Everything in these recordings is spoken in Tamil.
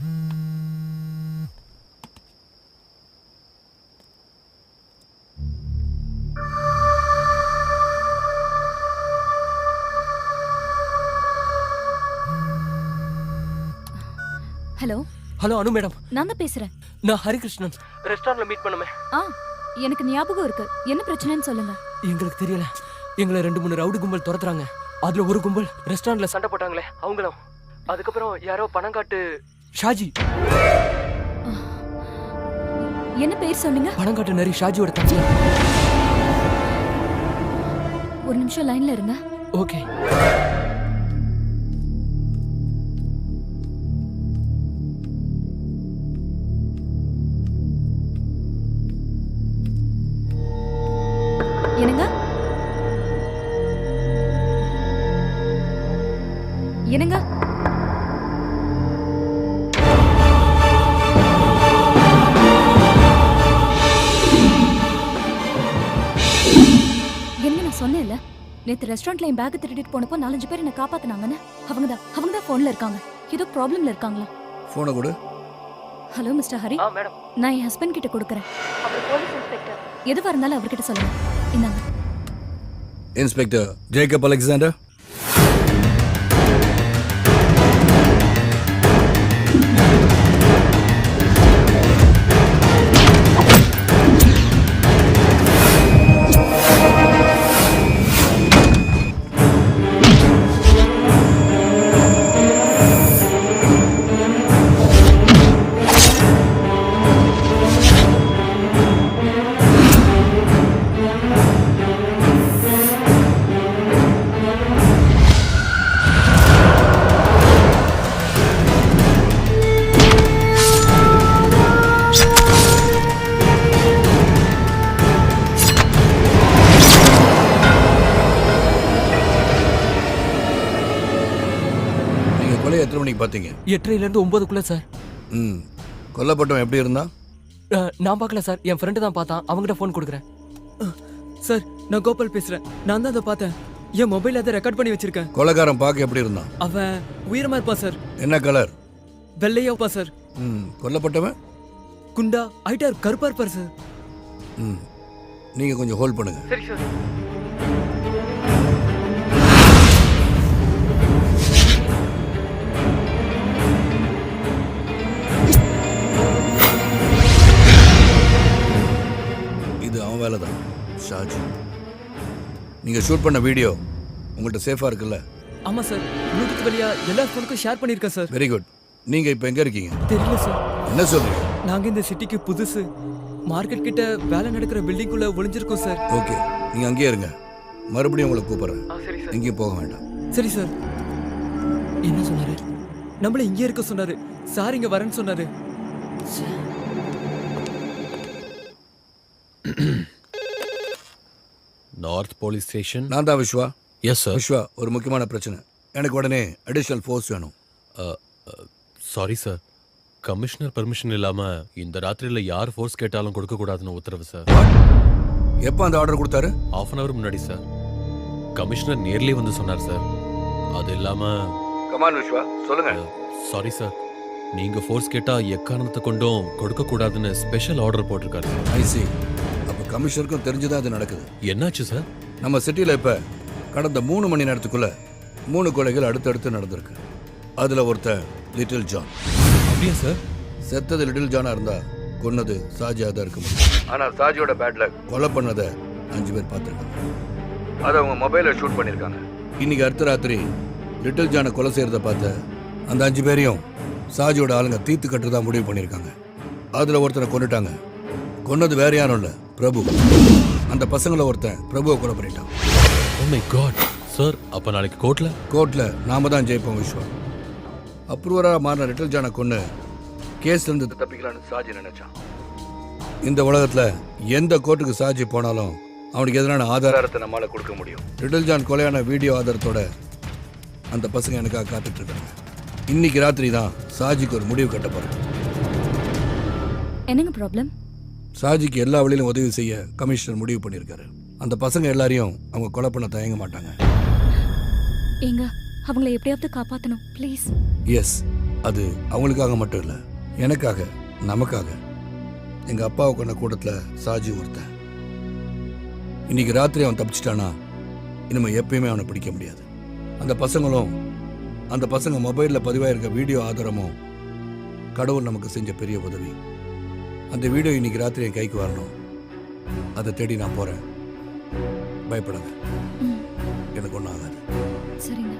ஹலோ ஹலோ அனு மேடம், நான் தான் பேசுறேன். நான் ஹரிகிருஷ்ணன். ரெஸ்டாரண்ட்ல மீட் பண்ணுமே. எனக்கு ஞாபகம் இருக்கு. என்ன பிரச்சனைன்னு சொல்லுங்க. எங்களுக்கு தெரியல, எங்களை 2-3 ரவுடி கும்பல் துரத்துறாங்க. அதுல ஒரு கும்பல் ரெஸ்டாரண்ட்ல சண்டை போட்டாங்களே அவங்களும். அதுக்கப்புறம் யாரோ பணங்காட்டு ஷாஜி. என்ன பேர் சொன்னீங்க? பணங்காட்டு நரி ஷாஜியோட தம்பி. ஒரு நிமிஷம் லைன்ல இருங்க. ஓகே. என்னங்க? என்னங்க? என்ன நான் சொன்னேன்ல, நேத்து ரெஸ்டாரண்ட்ல என் பேக் திருடிட்டு போனப்போ 4-5 பேர் என்ன காப்பாத்துனாங்கன்னு. அவங்க தான் போன்ல இருக்காங்க. ஏதோ ப்ராப்ளம்ல இருக்காங்களா? போனை கொடு. ஹலோ மிஸ்டர் ஹரி, மேடம், நான் என் ஹஸ்பண்ட் கிட்ட கொடுக்கறேன். அவர் போலீஸ் இன்ஸ்பெக்டர். எதுவா இருந்தாலும் அவர்கிட்ட சொல்லுங்க. இந்தாங்க. Inspector Jacob Alexander. எத்தனை மணிக்கு பார்த்தீங்க? 8:30 to 9 சார். கொல்லப்பட்டவன் எப்படி இருந்தா? நான் பார்க்கல சார், என் ஃப்ரெண்டு தான் பார்த்தான். அவங்ககிட்ட ஃபோன் கொடுக்குறேன். சார், நான் கோபால் பேசுறேன். நான் தான் அதை பார்த்தேன். என் மொபைல் அதை ரெக்கார்ட் பண்ணி வச்சிருக்கேன். கொலைகாரன் பார்க்க எப்படி இருந்தான்? அவன் உயரமா இருப்பான் சார். என்ன கலர்? வெள்ளையா இருப்பான் சார். கொல்லப்பட்டவன் குண்டா ஹைட்டர் கருப்பா இருப்பார் சார். நீங்க கொஞ்சம் ஹோல்ட் பண்ணுங்க. சரி சார். வேலை தான் ஷாஜி. நீங்க ஷூட் பண்ண வீடியோ உங்கள்கிட்ட சேஃபா இருக்குல்ல? ஆமா சார், ப்ளூடூத் வழியா எல்லா ஃபோனுக்கும் ஷேர் பண்ணிருக்கேன் சார். Very good. நீங்க இப்போ எங்க இருக்கீங்க? தெரியல சார். என்ன சொல்றீங்க? நாங்க இந்த சிட்டிக்கு புதுசு. மார்க்கெட் கிட்ட வேலை நடக்கிற பில்டிங்குள்ள ஒளிஞ்சிருக்கோம் சார். ஓகே, நீங்க அங்கேயே இருங்க. மறுபடியும் உங்களை கூப்பிடுறேன். சரி சார். எங்கேயும் போக வேண்டாம். சரி சார். என்ன சொன்னாரு? நம்மள இங்கே இருக்க சொன்னாரு. சார் இங்க வரேன்னு சொன்னாரு. North police station. நான் தான் விஸ்வா. Yes sir. விஸ்வா, ஒரு முக்கியமான பிரச்சனை. எனக்கு உடனே அடிஷனல் ஃபோர்ஸ் வேணும். சாரி சார், கமிஷனர் பெர்மிஷன் இல்லாம இந்த ராத்திரியில யார் ஃபோர்ஸ் கேட்டாலும் கொடுக்க கூடாதுன்னு உத்தரவு சார். எப்போ அந்த ஆர்டர் கொடுத்தாரு? ½ hour முன்னாடி சார். கமிஷனர் நேர்லயே வந்து சொன்னார் சார். அது இல்லாம கமான் விஸ்வா, சொல்லுங்க. சாரி சார், நீங்க ஃபோர்ஸ் கேட்டா எக்காரணத்தை கொண்டும் கொடுக்க கூடாதுன்னு ஸ்பெஷல் ஆர்டர் போட்டிருக்காரு. ஐ சி. அப்ப கமிஷனருக்கும் தெரிஞ்சுதான் அது நடக்குது. என்னாச்சு சார்? நம்ம சிட்டியில் இப்போ கடந்த 3 மணி நேரத்துக்குள்ள 3 கொலைகள் அடுத்தடுத்து நடந்திருக்கு. அதில் ஒருத்தன் லிட்டில் ஜான். அப்படியா சார்? செத்தது லிட்டில் ஜானா இருந்தா கொன்னது சாஜியாக தான் இருக்க முடியும். ஆனால் சாஜியோட பேட்ல கொலை பண்ணதை 5 பேர் பார்த்துருக்காங்க. அதை அவங்க மொபைலில் ஷூட் பண்ணியிருக்காங்க. இன்னைக்கு அடுத்த ராத்திரி லிட்டில் ஜானை கொலை செய்கிறத பார்த்த அந்த 5 பேரையும் சாஜியோட ஆளுங்க தீர்த்து கட்டுறதா முடிவு பண்ணியிருக்காங்க. அதில் ஒருத்தனை கொண்டுட்டாங்க. கொன்னது வேற யாரும் இல்லை, பிரபு. அந்த பசங்களை ஒருத்தன் பிரபுவை கொலை பண்ணிட்டான். ஓ மை காட் சார், அப்ப நாளைக்கு கோர்ட்ல நாம தான் ஜெயிப்போம் விஸ்வா. அப்ரூவராக மாறின லிட்டில் ஜானை கொண்டு கேஸ்லேருந்து தப்பிக்கலான்னு சாஜி நினைச்சான். இந்த உலகத்தில் எந்த கோர்ட்டுக்கு சாஜி போனாலும் அவனுக்கு எதிரான ஆதாரத்தை நம்மளால கொடுக்க முடியும். லிட்டில் ஜான் கொலையான வீடியோ ஆதாரத்தோட அந்த பசங்க எனக்காக காத்துட்டு இருக்காங்க. இன்னைக்கு ராத்திரி தான் சாஜிக்கு ஒரு முடிவு கட்டப்படும். என்னங்க ப்ராப்ளம்? சாஜிக்கு எல்லா வழியிலும் உதவி செய்ய கமிஷனர் முடிவு பண்ணியிருக்காரு. அந்த பசங்க எல்லாரையும் அவங்க கொலை பண்ண தயங்க மாட்டாங்க. ஏங்க, அவங்களை எப்படியாவது காப்பாற்றணும் ப்ளீஸ். எஸ், அது அவங்களுக்காக மட்டும் இல்லை, எனக்காக, நமக்காக. எங்கள் அப்பாவை கொண்ட கூட்டத்தில் சாஜி ஒருத்தன். இன்னைக்கு ராத்திரி அவன் தப்பிச்சிட்டானா இனிமேல் எப்பயுமே அவனை பிடிக்க முடியாது. அந்த பசங்க மொபைலில் பதிவாயிருக்க வீடியோ ஆதாரமும் கடவுள் நமக்கு செஞ்ச பெரிய உதவி. அந்த வீடியோ இன்னைக்கு ராத்திரி என் கைக்கு வரணும். அதை தேடி நான் போகிறேன். பயப்படாத, எனக்கு ஒன்றும் ஆகாது. சரிங்க.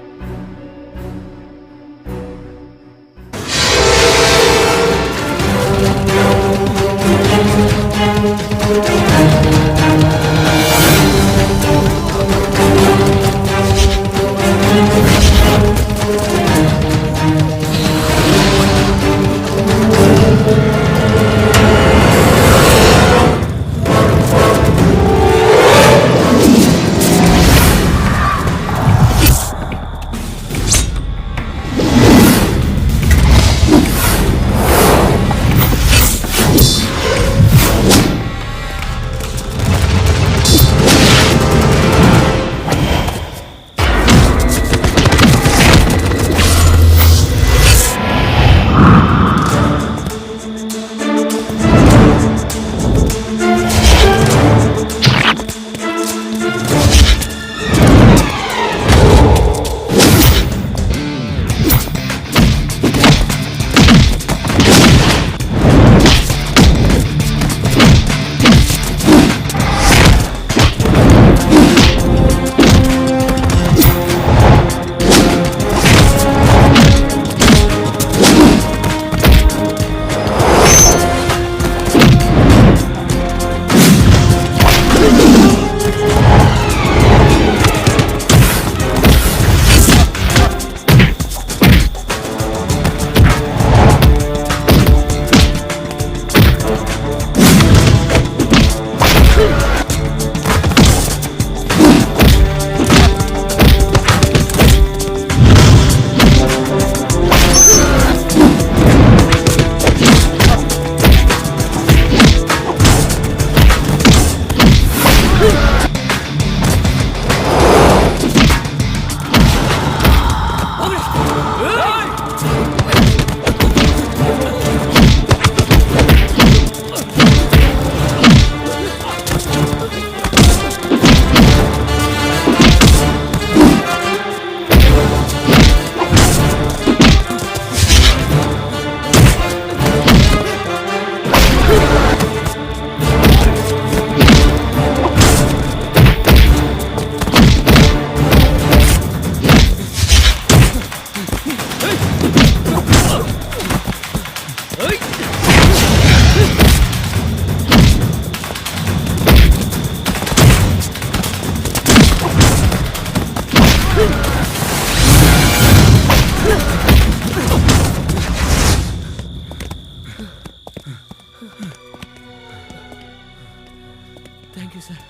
Thank you sir.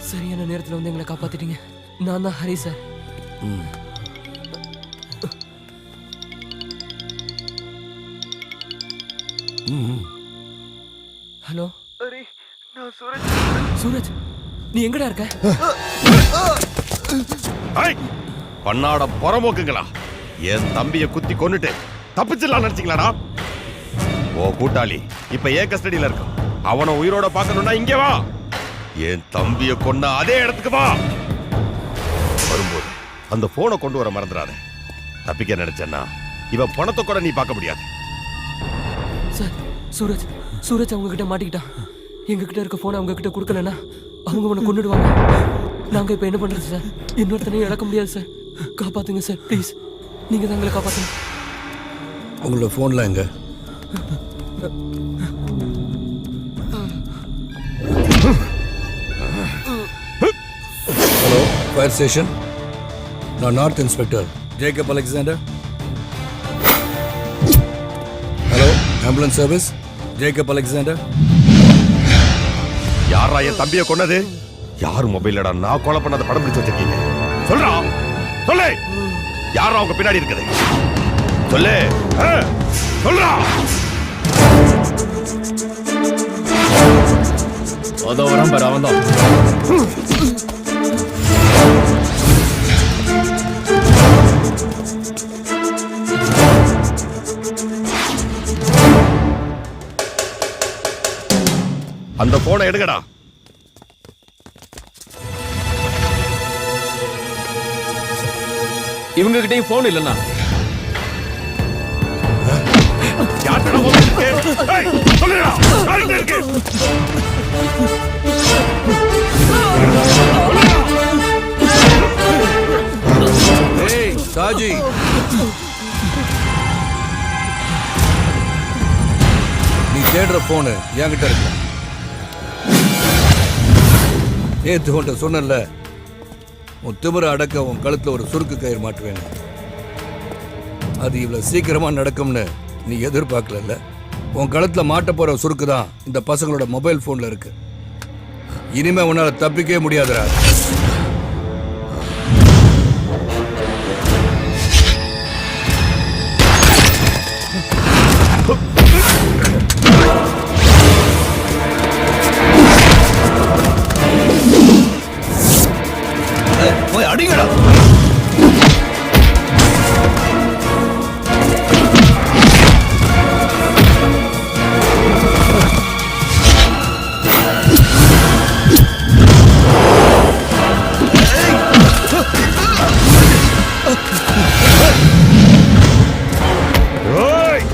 சரியான நேரத்தில் வந்து எங்களை காப்பாத்திட்டீங்க. நான் தான் ஹரி சார். ஹலோ ஹரி, நான் சூரஜ். சூரஜ், நீ எங்கடா இருக்க? பண்ணாட புறமோக்குங்களா, என் தம்பியை குத்தி கொன்னுட்டு தப்பிச்சிடலாம் நினைச்சீங்களாடா? ஓ கூட்டாளி இப்ப ஏன் கஸ்டடியில இருக்கான். அவனை உயிரோட பார்க்கணும்னா இங்கே வா. என் தம்பியை கொன்ன அதே இடத்துக்கு வா. வரும்போது அந்த போனை கொண்டு வர மறந்துடாத. தப்பிக்க நினைச்சேன்னா இவன் பணத்தை கூட நீ பார்க்க முடியாது. சார், சூரஜ் அவங்க கிட்ட மாட்டிக்கிட்டான். எங்க கிட்ட இருக்க போனை அவங்க கிட்ட கொடுக்கலன்னா அவங்க உன்னை கொன்னுடுவாங்க. நாங்க இப்ப என்ன பண்றது சார்? இன்னொருத்தனையும் இழக்க முடியாது சார். காப்பாத்துங்க சார், ப்ளீஸ். நீங்க தான் எங்களை காப்பாத்துங்க. உங்களோட போன்ல எங்க? Hello, fire station. நான் north inspector Jacob Alexander. Hello, ambulance service Jacob Alexander. யாரா என் தம்பியை கொன்னது? யார் மொபைலடா நான் கொலை பண்ணாத படம் பிடிச்சு வச்சிருக்கீங்க? சொல்றா, சொல்லு. யாரா அவங்க பின்னாடி இருக்குது? சொல்லு, சொல்றா. அதோ வரான் பாரு, அவன் தான். அந்த போனை எடுங்கடா. இவங்க கிட்டயும் போன் இல்லைண்ணா. யார்கிட்ட phone இருக்கு? ஏய், சொல்லுடா, யார்கிட்ட இருக்கு? ஏய் சாஜி, நீ தேடுற போனு என்கிட்ட இருக்கு. நேத்து உன்ட்ட சொன்னல, உன் திமிர அடக்க உன் கழுத்துல ஒரு சுருக்கு கயிறு மாட்டுவேன். அது இவ்வளவு சீக்கிரமா நடக்கும்னு நீ எதிர்பார்க்கல. உன் கழுத்துல மாட்ட போற சுருக்கு தான் இந்த பசங்களோட மொபைல் போன்ல இருக்கு. இனிமே உன்னால தப்பிக்கவே முடியாதுடா. போய் அடிங்கடா. ஏய்,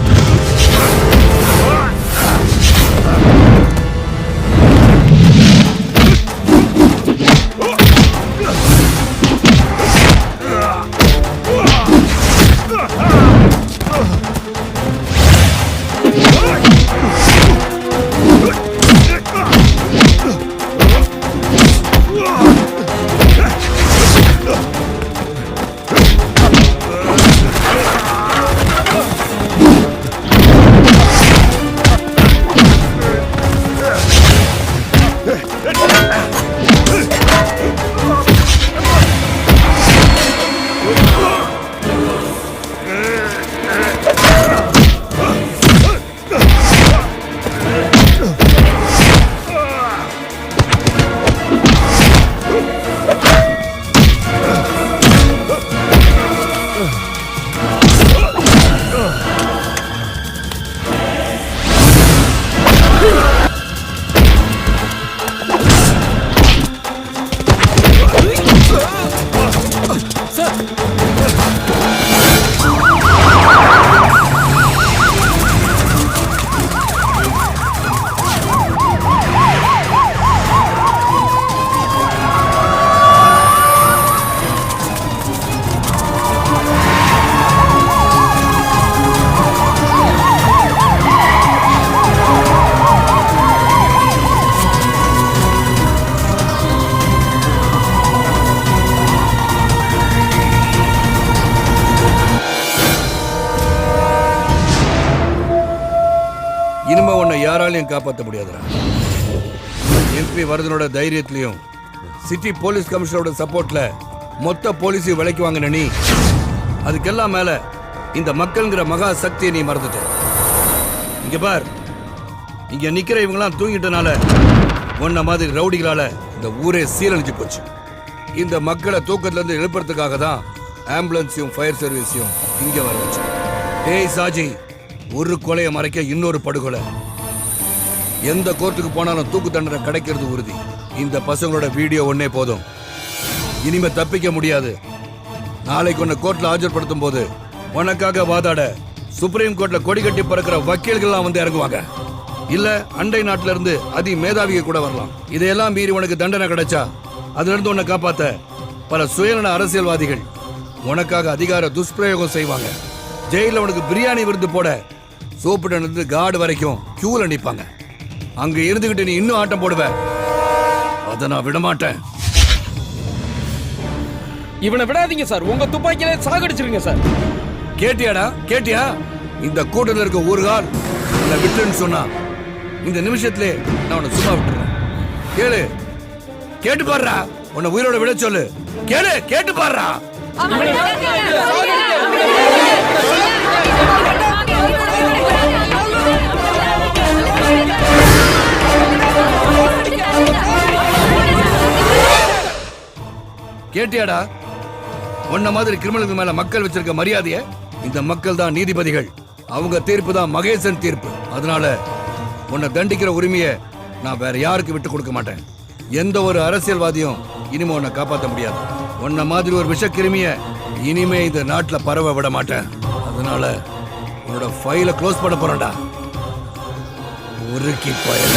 இனிமே உன்னை யாராலையும் காப்பாற்ற முடியாதுடா. எம்பி வரதனோட தைரியத்திலையும் சிட்டி போலீஸ் கமிஷனரோட சப்போர்ட்ல மொத்த போலீஸையும் விலைக்கு வாங்கின நீ, அதுக்கெல்லாம் மேல இந்த மக்கள்ங்கிற மகா சக்தியை நீ மறந்துட்ட. இங்க பார், இங்க நிக்கிற இவங்கெல்லாம் தூங்கிட்டனால உன்ன மாதிரி ரவுடிகளால இந்த ஊரே சீரழிஞ்சு போச்சு. இந்த மக்களை தூக்கத்துல இருந்து எழுப்புறதுக்காக தான் ஆம்புலன்ஸையும் ஃபயர் சர்வீஸையும் இங்க வர வச்சு. ஏய் சாஜி, ஒரு கொலையை மறைக்க இன்னொரு படுகொலை. எந்த கோர்ட்டுக்கு போனாலும் தூக்கு தண்டனை கிடைக்கிறது உறுதி. இந்த பசங்களோட வீடியோ ஒன்னே போதும். இனிமே தப்பிக்க முடியாது. நாளைக்கு உன்னை கோர்ட்ல ஆஜர்படுத்தும் போது உனக்காக வாதாட சுப்ரீம் கோர்ட்ல கொடி கட்டி பறக்கிற வக்கீல்கள்லாம் வந்து இறங்குவாங்க. இல்ல அண்டை நாட்டில இருந்து அதி மேதாவிக கூட வரலாம். இதையெல்லாம் மீறி உனக்கு தண்டனை கிடைச்சா அதுல இருந்து உன்னை காப்பாத்த பல சுயநல அரசியல்வாதிகள் உனக்காக அதிகார துஷ்பிரயோகம் செய்வாங்க. ஜெயில உனக்கு பிரியாணி விருது போட சோப்பிட்டு இருந்து கார்டு வரைக்கும் கியூல நிப்பாங்க. அங்க இருந்துகிட்டு நீ இன்னும் ஆட்டம் போடுவ. அத நான் விட மாட்டேன். இவனை விடாதீங்க சார், உங்க துப்பாக்கியில சாகடிச்சிருங்க சார். கேட்டியாடா, கேட்டியா? இந்த கூட்டத்தில் இருக்க ஒரு கால் உன்னை விட்டுன்னு சொன்னா இந்த நிமிஷத்திலே நான் உன்னை சும்மா விட்டுறேன். கேளு, கேட்டு பாடுறா. உன்னை உயிரோட விட சொல்லு. கேளு, கேட்டு பாடுறா. கேட்டியாடா? உன்ன மாதிரி கிரிமினலுக்கு மேல மக்கள் வச்சிருக்க மரியாதைய, இந்த மக்கள் தான் நீதிபதிகள். அவங்க தீர்ப்பு தான் மகேசன் தீர்ப்பு. அதனால உன்னை தண்டிக்கிற உரிமையை நான் வேற யாருக்கு விட்டு கொடுக்க மாட்டேன். எந்த ஒரு அரசியல்வாதியும் இனிமே உன்னை காப்பாற்ற முடியாது. உன்ன மாதிரி ஒரு விஷக்கிருமிய இனிமே இந்த நாட்டுல பரவ விட மாட்டேன். அதனால உன்னோட ஃபைலை க்ளோஸ் பண்ண போறேன்டா. உருக்கி பயல